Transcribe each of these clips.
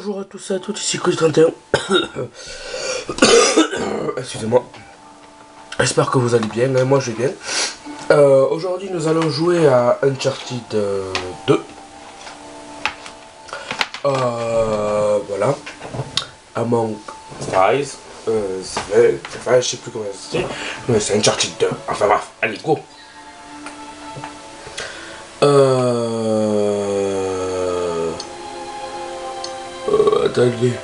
Bonjour à tous et à toutes, ici Cody31. Excusez-moi. J'espère que vous allez bien, moi je vais bien. Aujourd'hui nous allons jouer à Uncharted 2. Voilà. Among Spies. C'est vrai, je sais plus comment c'est. Mais c'est Uncharted 2. Enfin bref, allez go. Attendez.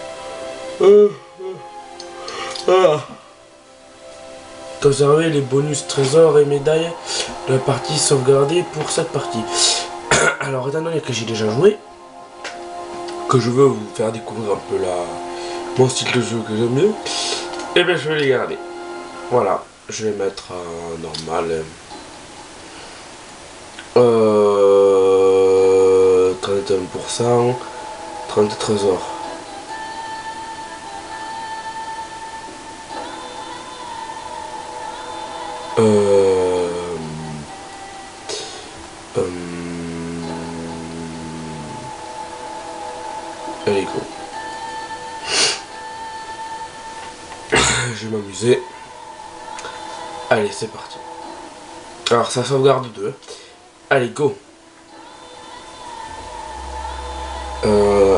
Conserver les bonus trésors et médailles de la partie sauvegardée pour cette partie. Alors étant donné que j'ai déjà joué, que je veux vous faire découvrir un peu mon style de jeu que j'aime bien, et bien je vais les garder. Voilà, je vais mettre normal. 31%, 30 trésors. Allez go. Je vais m'amuser. Allez, c'est parti. Alors ça sauvegarde 2. Allez go.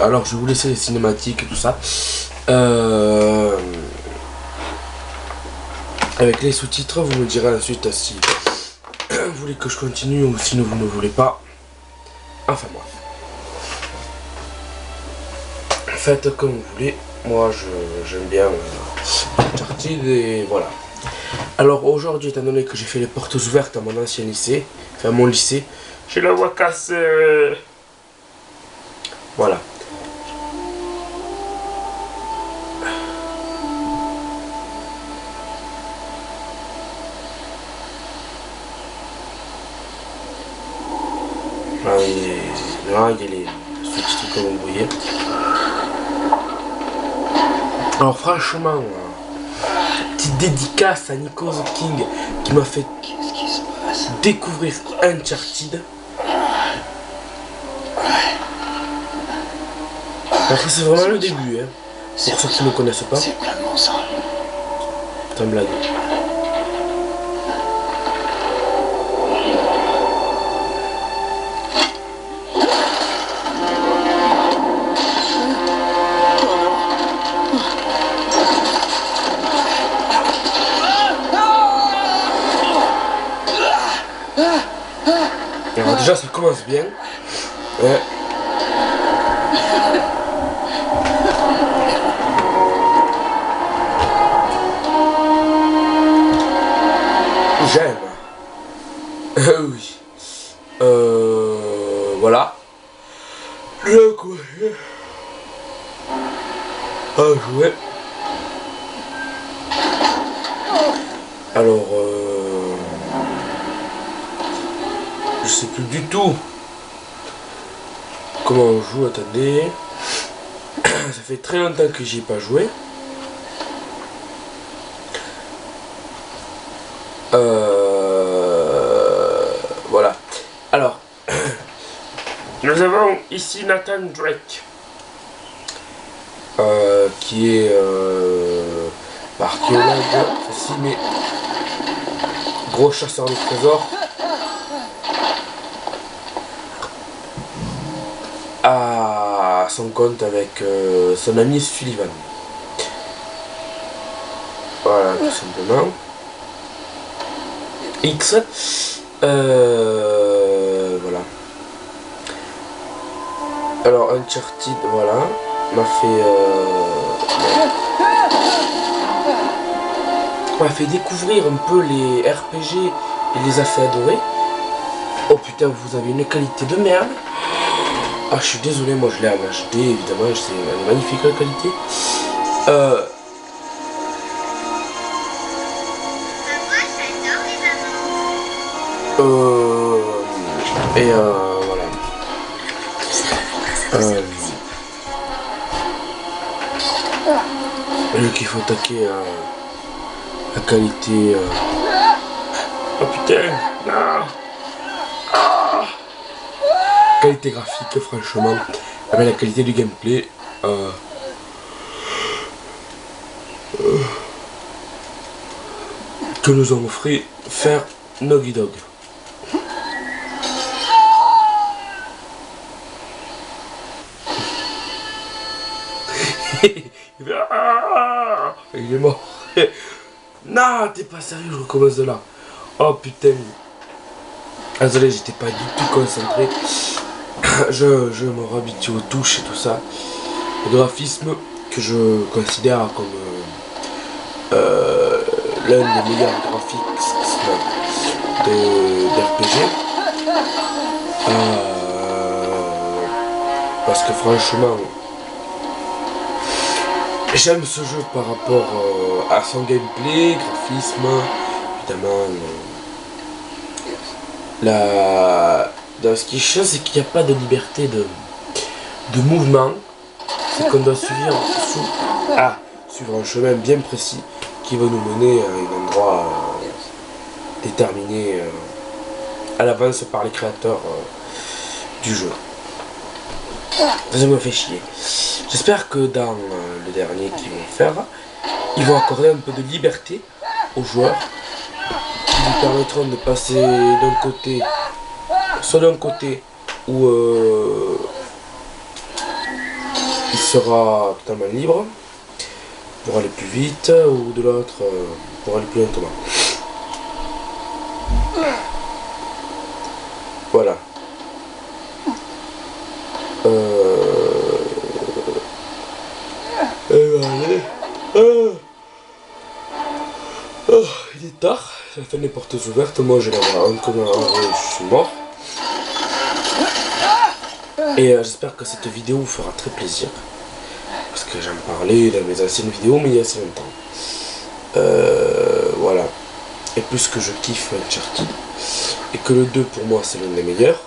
Alors je vais vous laisser les cinématiques et tout ça. Avec les sous-titres, vous me direz ensuite si vous voulez que je continue ou si vous ne voulez pas. Enfin bref. Faites comme vous voulez. Moi j'aime bien Uncharted et voilà. Alors aujourd'hui, étant donné que j'ai fait les portes ouvertes à mon ancien lycée, enfin mon lycée, j'ai la voix cassée. Voilà. Là, il y a les sous-titres comme vous voyez. Alors franchement, petite dédicace à Nico The King qui m'a fait découvrir Uncharted. Après c'est vraiment le début, hein. Pour ceux qui ne connaissent pas. C'est plein de mensonges. C'est une blague. Alors déjà ça commence bien. Ouais. J'aime. Oui. Voilà. Je continue à jouer. Alors, je sais plus du tout comment on joue. Attendez. Ça fait très longtemps que j'y ai pas joué. Voilà. Alors, nous avons ici Nathan Drake, qui est archéologue, aussi, mais gros chasseur de trésors, à son compte avec son ami Sullivan. Voilà, tout simplement. X. Voilà. Alors Uncharted, voilà, m'a fait découvrir un peu les RPG et les a fait adorer. Oh putain, vous avez une qualité de merde. Ah, je suis désolé, moi je l'ai en HD, évidemment, c'est une magnifique la qualité. Et voilà. Vu qu'il faut attaquer la qualité. Oh putain, non. Qualité graphique, franchement, avec la qualité du gameplay, que nous avons fait faire Noggy Dog. Il est mort. Non, t'es pas sérieux, je recommence de là. Oh putain. Désolé, j'étais pas du tout concentré. Je me réhabitue aux touches et tout ça. Le graphisme que je considère comme l'un des meilleurs graphiques d'RPG. Parce que franchement, j'aime ce jeu par rapport à son gameplay, graphisme, évidemment. Ce qui est chiant, c'est qu'il n'y a pas de liberté de mouvement. C'est qu'on doit suivre un chemin bien précis qui va nous mener à un endroit déterminé à l'avance par les créateurs du jeu. Ça me fait chier. J'espère que dans le dernier qu'ils vont faire, ils vont accorder un peu de liberté aux joueurs qui lui permettront de passer d'un côté, soit d'un côté où il sera totalement libre pour aller plus vite, ou de l'autre pour aller plus lentement. Voilà. Il est tard, j'ai fait les portes ouvertes, moi je vais avoir un commun, je suis mort. Et j'espère que cette vidéo vous fera très plaisir. Parce que j'en parlais dans mes anciennes vidéos, mais il y a assez longtemps. Voilà. Et plus que je kiffe Uncharted, et que le 2 pour moi c'est l'un des meilleurs,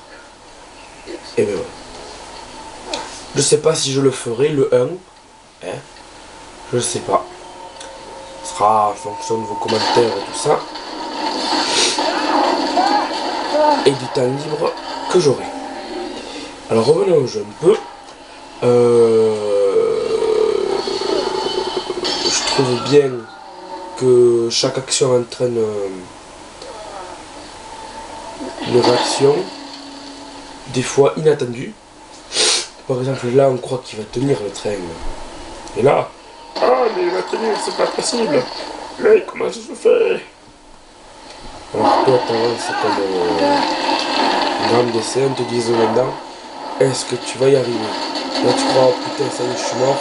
et ben voilà. Je sais pas si je le ferai, le 1, hein, je sais pas. Ce sera en fonction de vos commentaires et tout ça. Et du temps libre que j'aurai. Alors revenons au jeu un peu. Je trouve bien que chaque action entraîne une réaction, des fois inattendue. Par exemple là on croit qu'il va tenir le train. Et là, ah mais il va tenir, c'est pas possible. Mais comment ça se fait? Alors toi t'avances comme une grande essai, on te dit maintenant, est-ce que tu vas y arriver? Là tu crois, oh, putain ça y est je suis mort.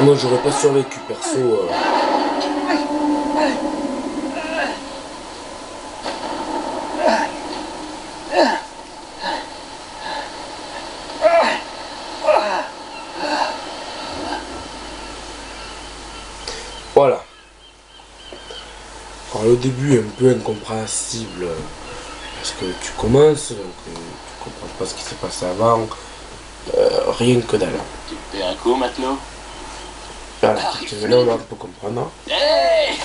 Moi j'aurais pas survécu perso. Voilà. Alors le début est un peu incompréhensible parce que tu commences, donc tu comprends pas ce qui s'est passé avant, rien que dalle. Tu te fais un coup, matelot? Voilà, maintenant on peut comprendre. Hey,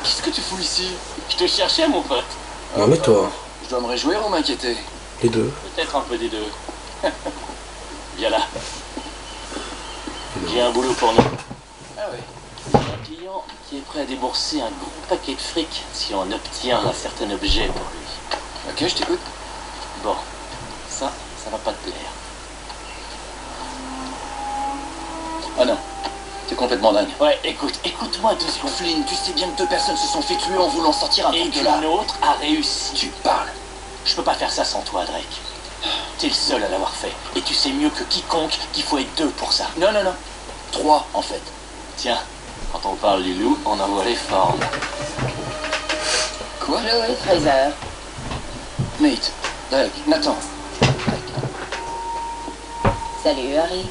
qu'est-ce que tu fous ici? Je te cherchais, mon pote. Non mais toi, Je dois me réjouir ou m'inquiéter? les deux. Peut-être un peu des deux. Viens là. J'ai un boulot pour nous. Ah oui. C'est un client qui est prêt à débourser un gros paquet de fric si on obtient un certain objet pour lui. Ok, je t'écoute. Bon, ça va pas te plaire. Oh non, t'es complètement dingue. Ouais, écoute-moi 2 secondes. Flynn, tu sais bien que 2 personnes se sont fait tuer en voulant sortir un Et truc de là. qu'une autre a réussi. Tu parles. Je peux pas faire ça sans toi, Drake. T'es le seul à l'avoir fait. Et tu sais mieux que quiconque qu'il faut être 2 pour ça. Non, 3 en fait. Tiens, quand on parle du loup, on en voit les formes. Quoi? Chloé Fraser. Nate, Drake, Nathan. Salut Harry.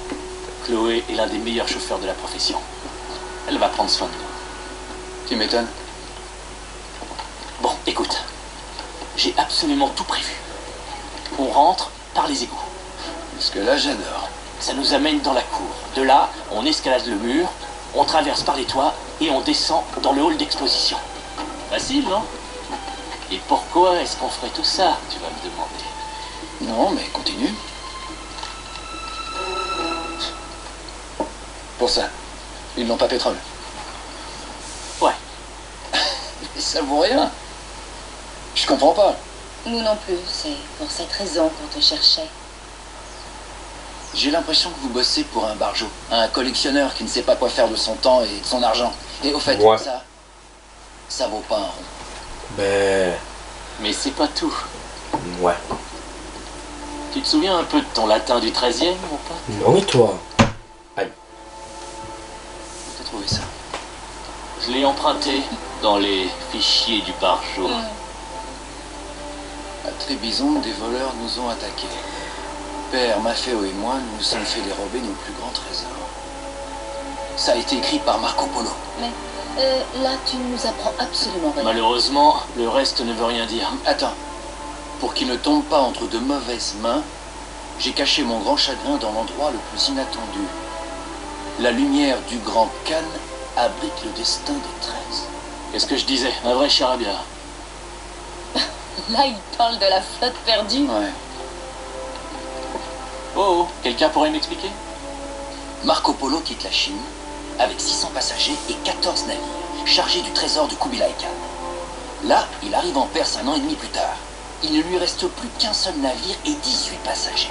Chloé est l'un des meilleurs chauffeurs de la profession. Elle va prendre soin de nous. Tu m'étonnes. Bon, écoute. J'ai absolument tout prévu. On rentre par les égouts. Parce que là, j'adore. Ça nous amène dans la cour. De là, on escalade le mur, on traverse par les toits et on descend dans le hall d'exposition. Facile, non? Et pourquoi est-ce qu'on ferait tout ça, tu vas me demander? Non, mais continue. Pour ça, ils n'ont pas pétrole. Ouais. Mais ça vaut rien. Je comprends pas. Nous non plus, c'est pour cette raison qu'on te cherchait. J'ai l'impression que vous bossez pour un barjot, un collectionneur qui ne sait pas quoi faire de son temps et de son argent. Et au fait, Ouais. ça vaut pas un rond. Ben... Mais c'est pas tout. Ouais. Tu te souviens un peu de ton latin du 13e, mon pote? Non et toi? Aïe. T'as trouvé ça? Je l'ai emprunté dans les fichiers du barjot. À Trébizonde, des voleurs nous ont attaqués. Père, Maffeo et moi nous sommes fait dérober nos plus grands trésors. Ça a été écrit par Marco Polo. Mais là, tu ne nous apprends absolument rien. Malheureusement, le reste ne veut rien dire. Attends. Pour qu'il ne tombe pas entre de mauvaises mains, j'ai caché mon grand chagrin dans l'endroit le plus inattendu. La lumière du grand Khan abrite le destin des 13. Qu'est-ce que je disais? Un vrai charabia. Là, il parle de la flotte perdue. Ouais. Oh, quelqu'un pourrait m'expliquer? Marco Polo quitte la Chine avec 600 passagers et 14 navires chargés du trésor du Kubilai Khan. Là, il arrive en Perse un an et demi plus tard. Il ne lui reste plus qu'un seul navire et 18 passagers.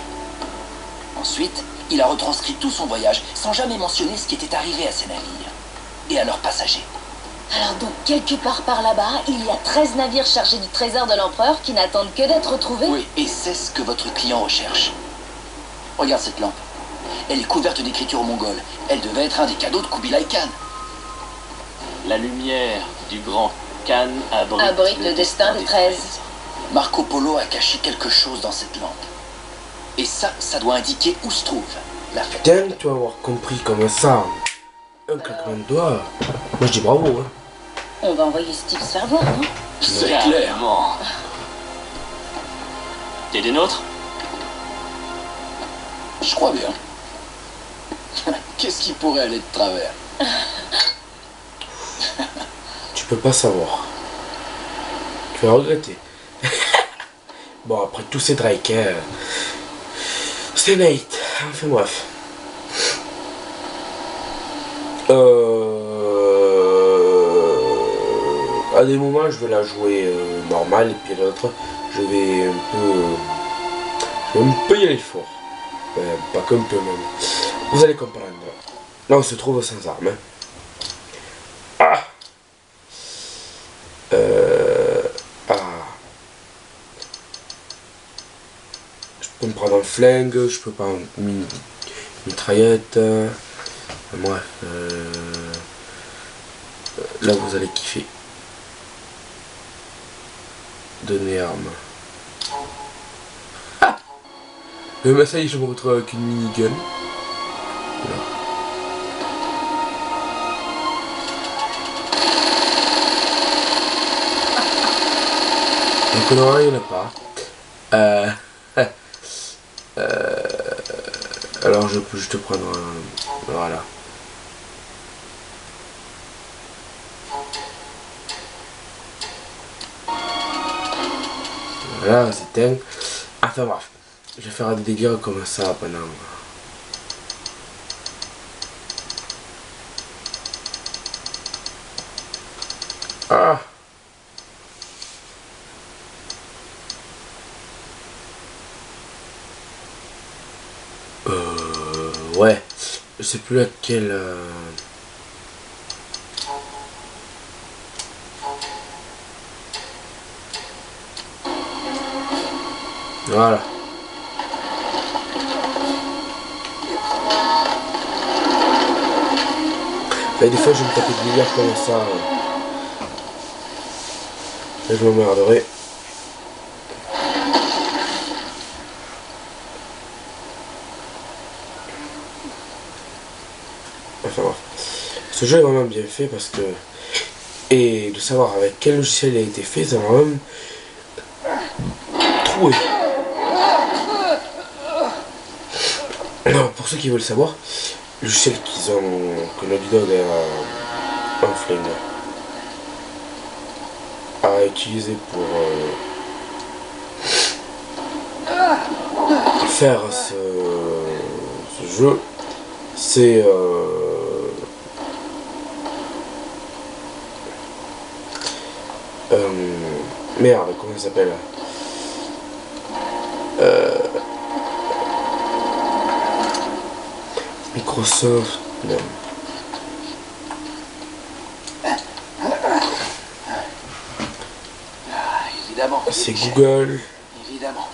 Ensuite, il a retranscrit tout son voyage sans jamais mentionner ce qui était arrivé à ses navires et à leurs passagers. Alors donc, quelque part par là-bas, il y a 13 navires chargés du trésor de l'empereur qui n'attendent que d'être retrouvés. Oui, et c'est ce que votre client recherche. Regarde cette lampe. Elle est couverte d'écritures mongoles. Elle devait être un des cadeaux de Kubilai Khan. La lumière du grand Khan Abrite le destin des 13. Marco Polo a caché quelque chose dans cette lampe. Et ça doit indiquer où se trouve la fête. Putain, tu vas avoir compris comme ça. Un claquement de doigts. Moi je dis bravo, hein. On va envoyer ce type se faire voir, non? C'est clair. Carrément. T'es des nôtres? Je crois bien. Qu'est-ce qui pourrait aller de travers? Tu peux pas savoir. Tu vas regretter. Bon, après tous ces drakes, hein, c'est Nate. Enfin bref. À des moments, je vais la jouer normale, et puis à d'autres, je vais un peu y aller fort. Pas qu'un peu même. Vous allez comprendre. Là, on se trouve sans armes. Hein. Ah. Ah. Je peux me prendre un flingue, je peux pas une mitraillette. Bref. Là, vous allez kiffer. Donner arme. Ah, mais ça y est, je me retrouve avec une minigun. Voilà. Donc non, il n'y en a pas. Alors je peux juste prendre un... Voilà. Voilà, c'est éteint. Enfin bref. Je vais faire des délires comme ça pendant... Ah. Ouais. Je sais plus laquelle... Voilà. Et des fois je vais me taper de délire comme ça. Et je m'emmerderai. Enfin bref. Ce jeu est vraiment bien fait parce que... Et de savoir avec quel logiciel il a été fait, ça m'a même... troué. Alors, pour ceux qui veulent savoir, le logiciel qu'ils ont... que Naughty Dog a un flingue à utiliser pour... faire ce jeu, c'est merde, comment il s'appelle, Microsoft, non. Évidemment. C'est Google. Évidemment.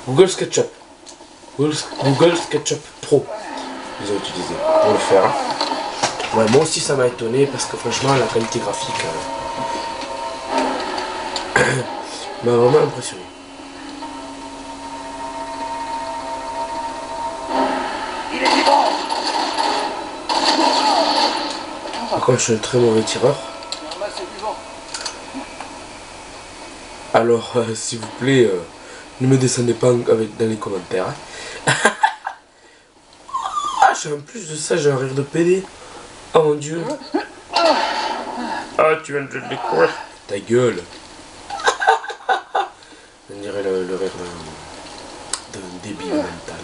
Google SketchUp. Google SketchUp Pro. Ils ont utilisé pour le faire. Ouais, moi aussi ça m'a étonné parce que franchement la qualité graphique m'a vraiment impressionné. Il est vivant. Par contre je suis un très mauvais tireur. C'est vivant. Alors s'il vous plaît, ne me descendez pas dans les commentaires. Ah, en plus de ça, j'ai un rire de PD. Oh mon dieu. Ah, tu viens de le découvrir. Ta gueule. On dirait le rire d'un débile mental.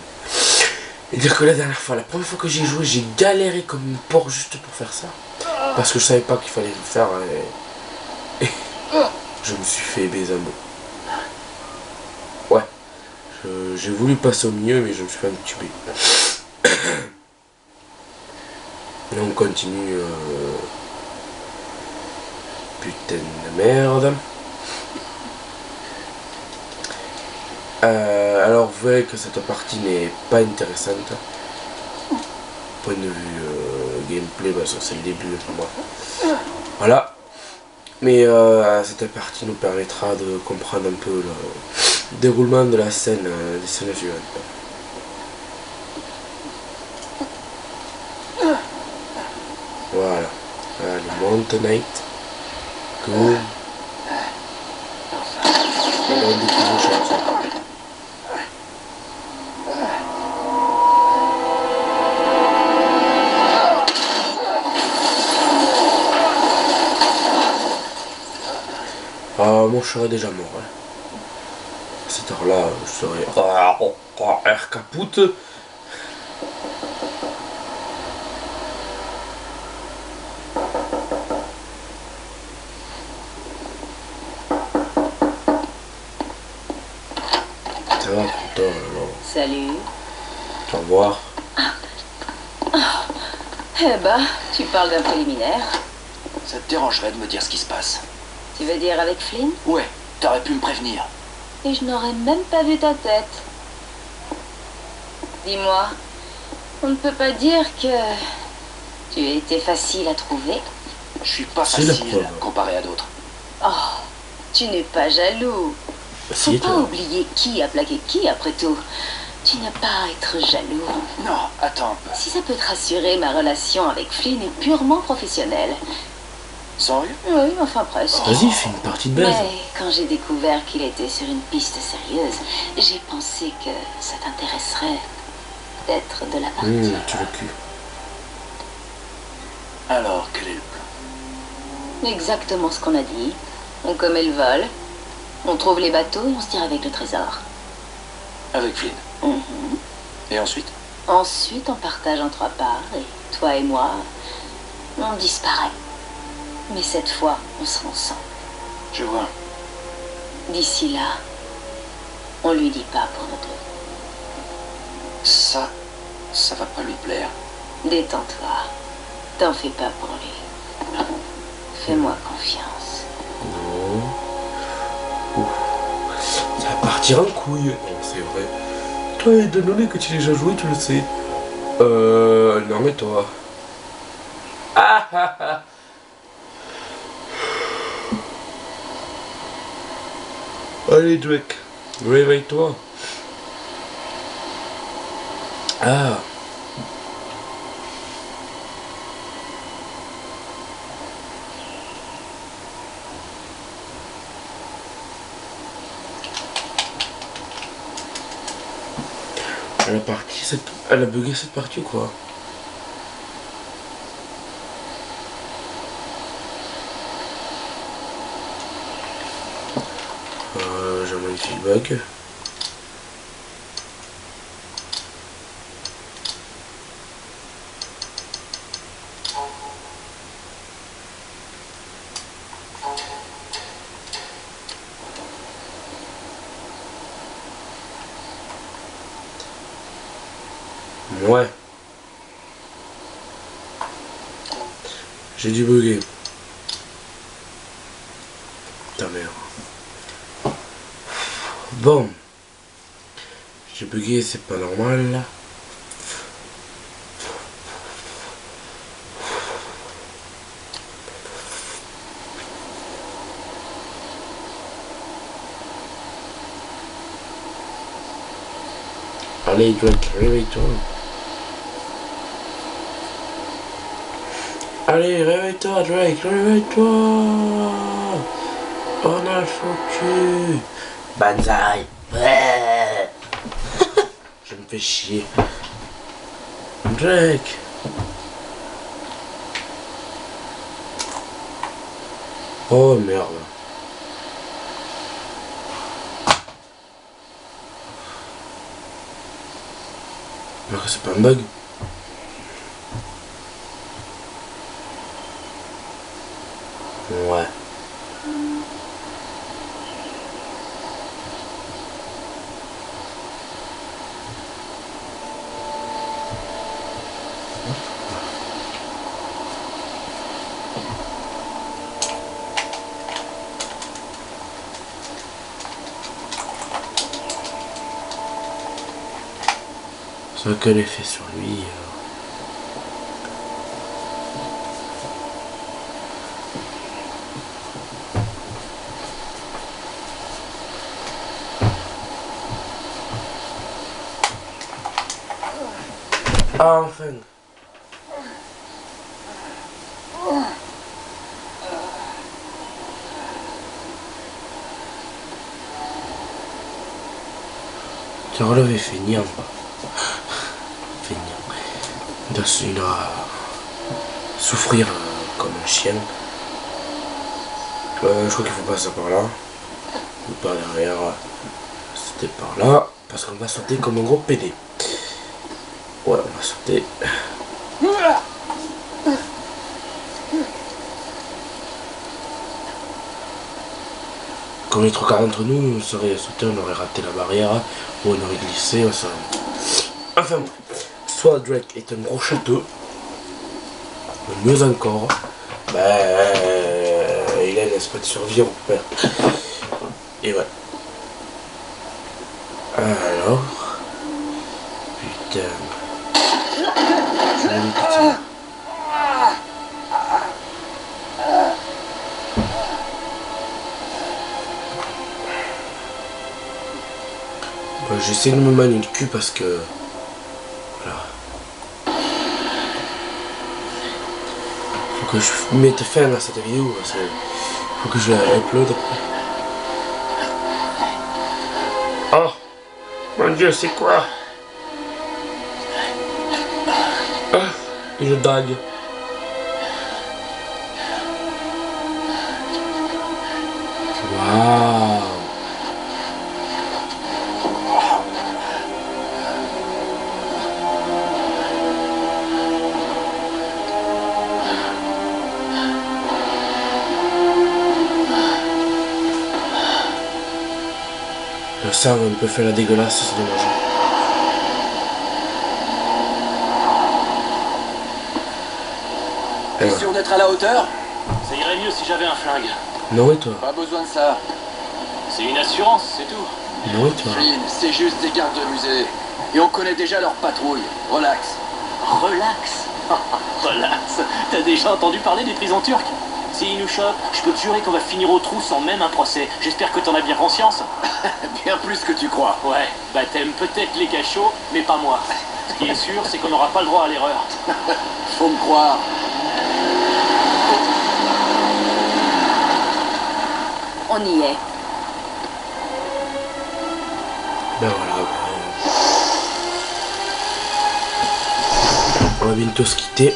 Et dire que la dernière fois, la première fois que j'ai joué, j'ai galéré comme une porc juste pour faire ça. Parce que je savais pas qu'il fallait le faire. Et je me suis fait baiser un bout. Ouais. J'ai voulu passer au milieu, mais je me suis fait entuber. Là on continue. Putain de merde. Alors vous verrez que cette partie n'est pas intéressante. Point de vue gameplay, parce que c'est le début pour moi. Voilà. Mais cette partie nous permettra de comprendre un peu le déroulement de la scène, des scènes suivantes. Voilà. Allez, monte Night. Go. Et là, on découvre le chantier. Ah, moi je serais déjà mort. Hein. À cette heure-là, je serais. Air capoute. Ça va, putain, alors. Salut. Au revoir. Eh ben, tu parles d'un préliminaire. Ça te dérangerait de me dire ce qui se passe? Tu veux dire avec Flynn? Ouais, t'aurais pu me prévenir. Et je n'aurais même pas vu ta tête. Dis-moi, on ne peut pas dire que tu as été facile à trouver. Je suis pas C'est la facile preuve. comparé à d'autres. Oh, tu n'es pas jaloux. Faut Si, pas toi. oublier qui a plaqué qui après tout. Tu n'as pas à être jaloux. Non, attends un peu. Si ça peut te rassurer, ma relation avec Flynn est purement professionnelle. Sérieux? Oui, enfin presque. Vas-y, fais une partie de baise. Mais quand j'ai découvert qu'il était sur une piste sérieuse, j'ai pensé que ça t'intéresserait d'être de la partie. Tu le cul. Alors, quel est le plan? Exactement ce qu'on a dit. On commet le vol, on trouve les bateaux et on se tire avec le trésor. Avec Flynn. Mhm. Et ensuite? Ensuite, on partage en 3 parts et toi et moi, on disparaît. Mais cette fois, on sera ensemble. Je vois. D'ici là, on lui dit pas pour nous deux. Ça va pas lui plaire. Détends-toi. T'en fais pas pour lui. Fais-moi confiance. Non. Ouf. Ça va partir en couille. Non, c'est vrai. Toi, étant donné que tu l'as déjà joué, tu le sais. Non, mais toi. Ah ah ah. Allez, Drake. Réveille-toi. Ah. Elle a bugué cette partie ou quoi? magnifique bug. Ouais. J'ai dû bugger. Ta mère. Bon. J'ai bugué, c'est pas normal. Allez, Drake, réveille-toi. Allez, réveille-toi, Drake, réveille-toi. On a le focus. Banzai. Ouais. Je me fais chier. Drake. Oh merde. Alors que c'est pas un bug. Ouais. Ça a quel effet sur lui Ah, enfin. Tu as relevé feignant. Il doit souffrir comme un chien. Je crois qu'il faut passer par là. Ou par derrière. C'était par là. Parce qu'on va sauter comme un gros PD. Ouais, on va sauter. Comme les trois quarts d'entre nous, on serait sauté, on aurait raté la barrière, ou on aurait glissé, on serait... Enfin, soit Drake est un gros château, ou mieux encore, il a un esprit de survie en peur. Et ouais. Alors... Putain... Je vais lui quitter. J'essaie de me manier le cul parce que... Voilà. Faut que je mette fin à cette vidéo. Faut que je la upload après. Oh mon dieu, c'est quoi? Ah, une dague. Waouh. Le sang un peu fait la dégueulasse, c'est dommage. T'es sûr d'être à la hauteur? Ça irait mieux si j'avais un flingue. Non et toi? Pas besoin de ça. C'est une assurance, c'est tout. Non et toi? Flynn, c'est juste des gardes de musée. Et on connaît déjà leur patrouille. Relax. Relax. Relax. T'as déjà entendu parler des prisons turques? S'ils nous chopent, je peux te jurer qu'on va finir au trou sans même un procès. J'espère que t'en as bien conscience. Bien plus que tu crois. Ouais, bah t'aimes peut-être les cachots, mais pas moi. Ce qui est sûr, c'est qu'on n'aura pas le droit à l'erreur. Faut me croire. On y est. Ben voilà. On va bientôt se quitter.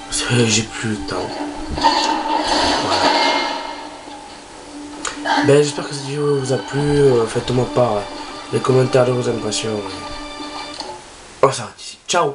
Parce que j'ai plus le temps. Voilà. Ben, j'espère que cette vidéo vous a plu. Faites-moi part les commentaires de vos impressions. On s'arrête ici. Ciao.